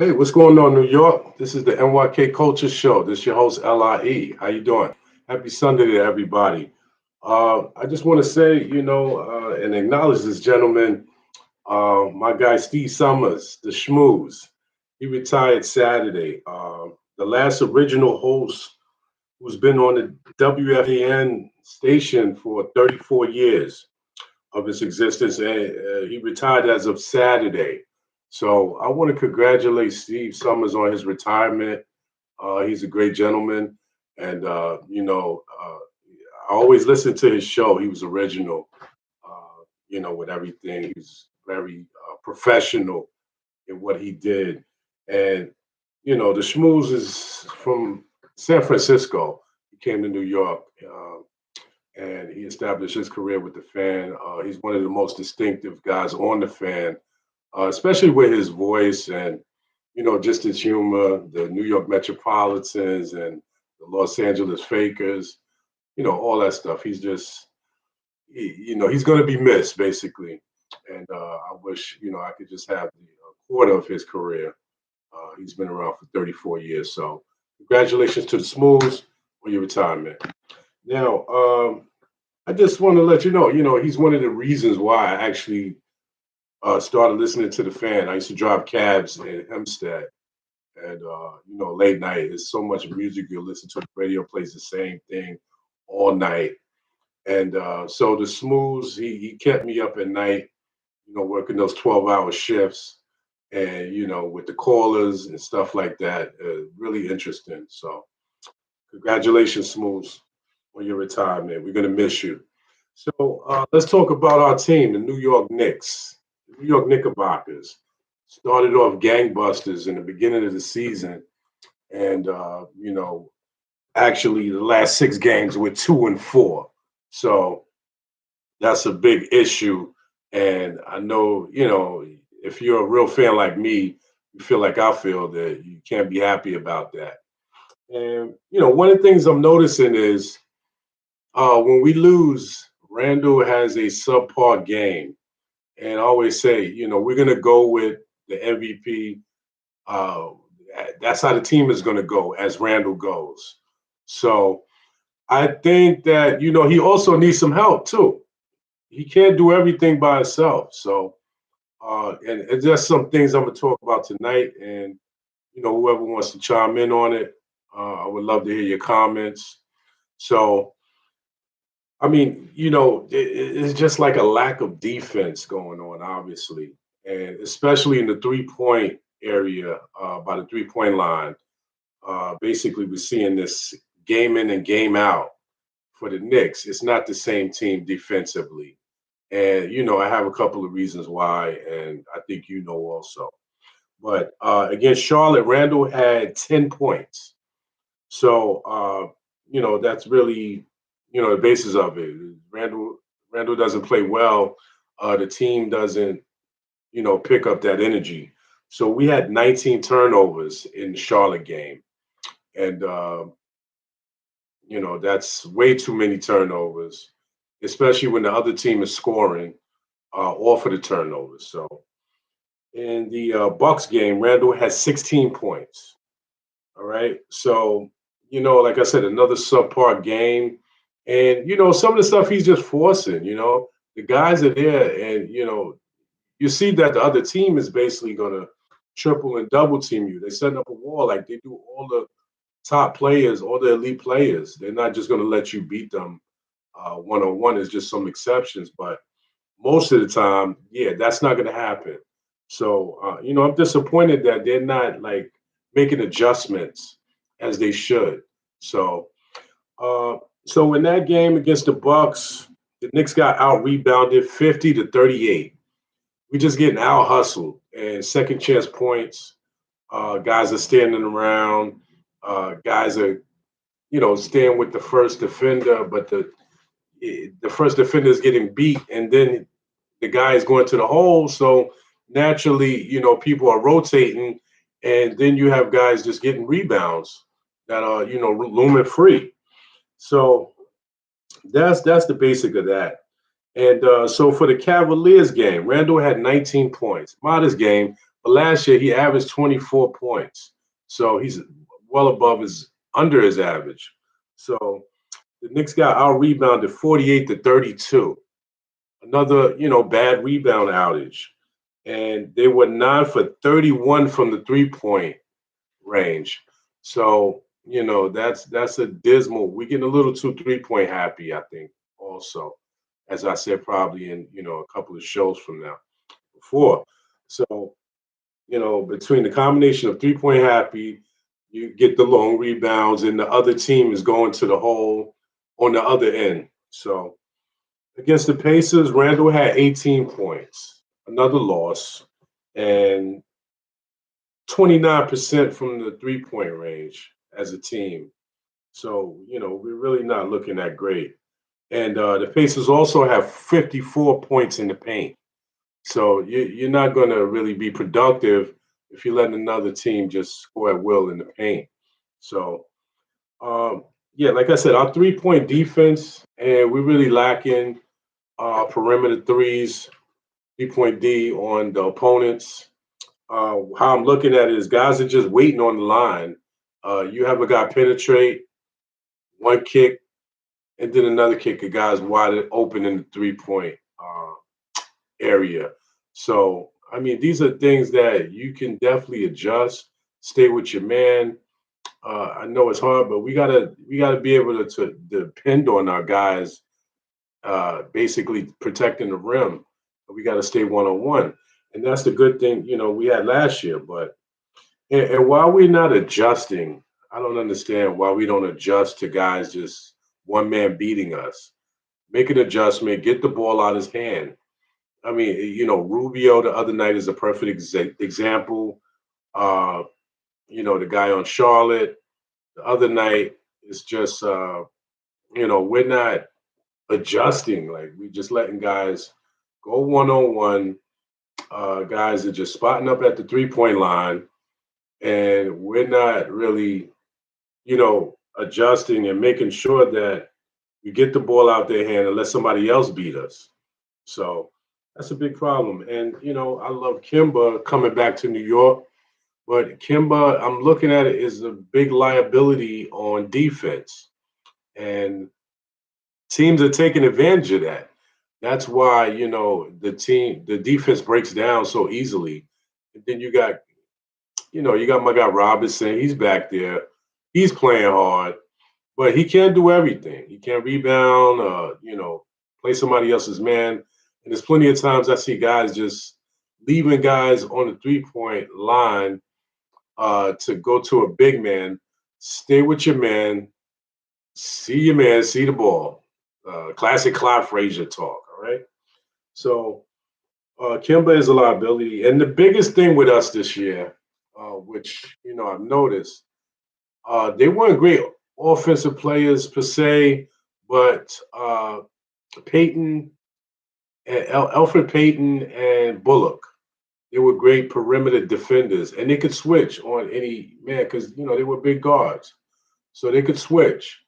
Hey, what's going on, New York? This is the N.Y.K Culture Show. This is your host, LIE. How you doing? Happy Sunday to everybody. I just want to say, and acknowledge this gentleman, my guy Steve Summers, the Schmooze. He retired Saturday. The last original host who's been on the WFAN station for 34 years of his existence, and he retired as of Saturday. So I want to congratulate Steve Summers on his retirement. He's a great gentleman, and I always listen to his show. He was original, with everything. He's very professional in what he did, and the Schmooze is from San Francisco. He came to New York. And he established his career with the Fan. He's one of the most distinctive guys on the Fan, especially with his voice and just his humor. The New York Metropolitans and the Los Angeles Fakers, all that stuff. He's just, he's going to be missed basically. And I wish I could just have the quarter of his career. He's been around for 34 years. So congratulations to the Smooths on your retirement. Now, I just want to let he's one of the reasons why I actually started listening to the Fan. I used to drive cabs in Hempstead, and late night. There's so much music you listen to. The radio plays the same thing all night, and so the Smooths, he kept me up at night, working those 12-hour shifts, and with the callers and stuff like that. Really interesting. So congratulations, Smooths, on your retirement. We're gonna miss you. So let's talk about our team, the New York Knicks, the New York Knickerbockers. Started off gangbusters in the beginning of the season, and actually the last six games were 2-4. So that's a big issue. And I know, if you're a real fan like me, you feel like I feel that you can't be happy about that. And one of the things I'm noticing is when we lose, Randall has a subpar game. And I always say, we're going to go with the MVP. Uh, that's how the team is going to go as Randall goes. So I think that, he also needs some help too. He can't do everything by himself. So, and it's just some things I'm going to talk about tonight. And, whoever wants to chime in on it, I would love to hear your comments. So, I mean, it's just like a lack of defense going on, obviously, and especially in the 3-point area by the 3-point line. Basically, we're seeing this game in and game out for the Knicks. It's not the same team defensively, and I have a couple of reasons why, and I think also. But against Charlotte, Randall had 10 points. So, that's really, the basis of it. Randall doesn't play well. The team doesn't, pick up that energy. So we had 19 turnovers in the Charlotte game. And, that's way too many turnovers, especially when the other team is scoring off of the turnovers. So in the Bucks game, Randall had 16 points. All right. So, like I said, another subpar game. And, some of the stuff he's just forcing, the guys are there and, you see that the other team is basically going to triple and double team you. They're setting up a wall like they do all the top players, all the elite players. They're not just going to let you beat them one on one. There's just some exceptions. But most of the time, yeah, that's not going to happen. So, I'm disappointed that they're not like making adjustments as they should. So, uh, so in that game against the Bucks, the Knicks got out rebounded 50-38. We just getting out hustled and second chance points. Guys are standing around. Guys are, staying with the first defender, but the first defender is getting beat, and then the guy is going to the hole. So naturally, people are rotating, and then you have guys just getting rebounds that are, looming free. So that's the basic of that. And so for the Cavaliers game, Randall had 19 points. Modest game, But last year he averaged 24 points. So he's well above his under his average. So the Knicks got out rebounded 48 to 32. Another, bad rebound outage. And they were 9 for 31 from the 3-point range. So, that's a dismal. We're getting a little too 3-point happy, I think, also, as I said, probably in, a couple of shows from now before. So, between the combination of 3-point happy, you get the long rebounds, and the other team is going to the hole on the other end. So against the Pacers, Randall had 18 points, another loss, and 29% from the 3-point range as a team. So, we're really not looking that great. And the Pacers also have 54 points in the paint. So you're not going to really be productive if you're letting another team just score at will in the paint. So, yeah, like I said, our 3-point defense, and we're really lacking perimeter threes, 3-point D on the opponents. How I'm looking at it is guys are just waiting on the line. You have a guy penetrate, one kick, and then another kick, a guy's wide open in the 3-point area. So, I mean, these are things that you can definitely adjust. Stay with your man. I know it's hard, but we gotta be able to depend on our guys, basically protecting the rim. We got to stay 1-on-1, and that's the good thing we had last year. But and while we're not adjusting, I don't understand why we don't adjust to guys just one man beating us. Make an adjustment, get the ball out of his hand. I mean, Rubio the other night is a perfect example. Uh, the guy on Charlotte the other night is just, we're not adjusting. Like we just letting guys go 1-on-1. Guys are just spotting up at the 3-point line, and we're not really, adjusting and making sure that we get the ball out their hand and let somebody else beat us. So that's a big problem. And I love Kimba coming back to New York, but Kimba, I'm looking at it as a big liability on defense, and teams are taking advantage of that. That's why the defense breaks down so easily. And then you got my guy Robinson. He's back there. He's playing hard, but he can't do everything. He can't rebound. Play somebody else's man. And there's plenty of times I see guys just leaving guys on the 3-point line to go to a big man. Stay with your man. See your man. See the ball. Classic Clyde Frazier talk. All right. So Kimba is a liability, and the biggest thing with us this year, which I've noticed, they weren't great offensive players per se, but Peyton, Alfred Payton, and Bullock, they were great perimeter defenders, and they could switch on any man because they were big guards, so they could switch.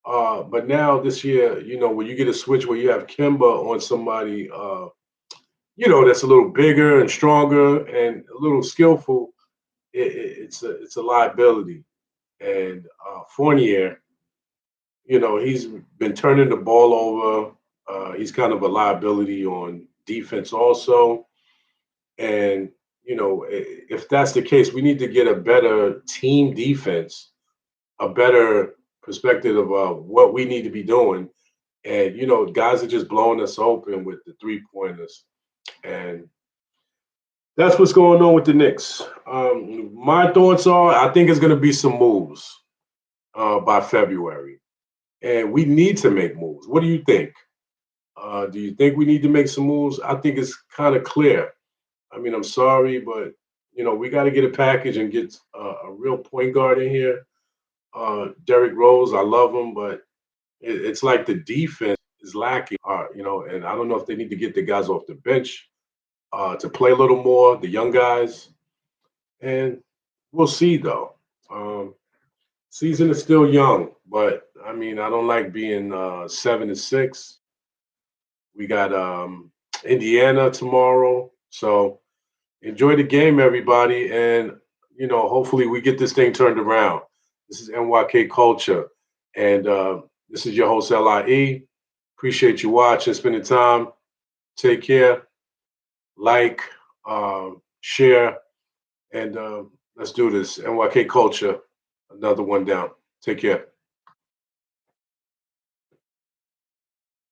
But now this year, when you get a switch where you have Kimba on somebody, that's a little bigger and stronger and a little skillful, it's a liability. And Fournier, he's been turning the ball over. He's kind of a liability on defense also. And if that's the case, we need to get a better team defense, a better perspective of what we need to be doing. And guys are just blowing us open with the 3-pointers, and that's what's going on with the Knicks. My thoughts are, I think it's going to be some moves by February, and we need to make moves. What do you think? Do you think we need to make some moves? I think it's kind of clear. I mean, I'm sorry, but we got to get a package and get a real point guard in here. Derrick Rose, I love him, but it's like the defense is lacking. And I don't know if they need to get the guys off the bench to play a little more, the young guys, and we'll see though. Season is still young, but I mean, I don't like being 7-6. We got Indiana tomorrow, so Enjoy the game, everybody, and hopefully we get this thing turned around. This is NYK Culture, and this is your host LIE. Appreciate you watching, spending time. Take care, like, share, and let's do this. NYK Culture, another one down. Take care.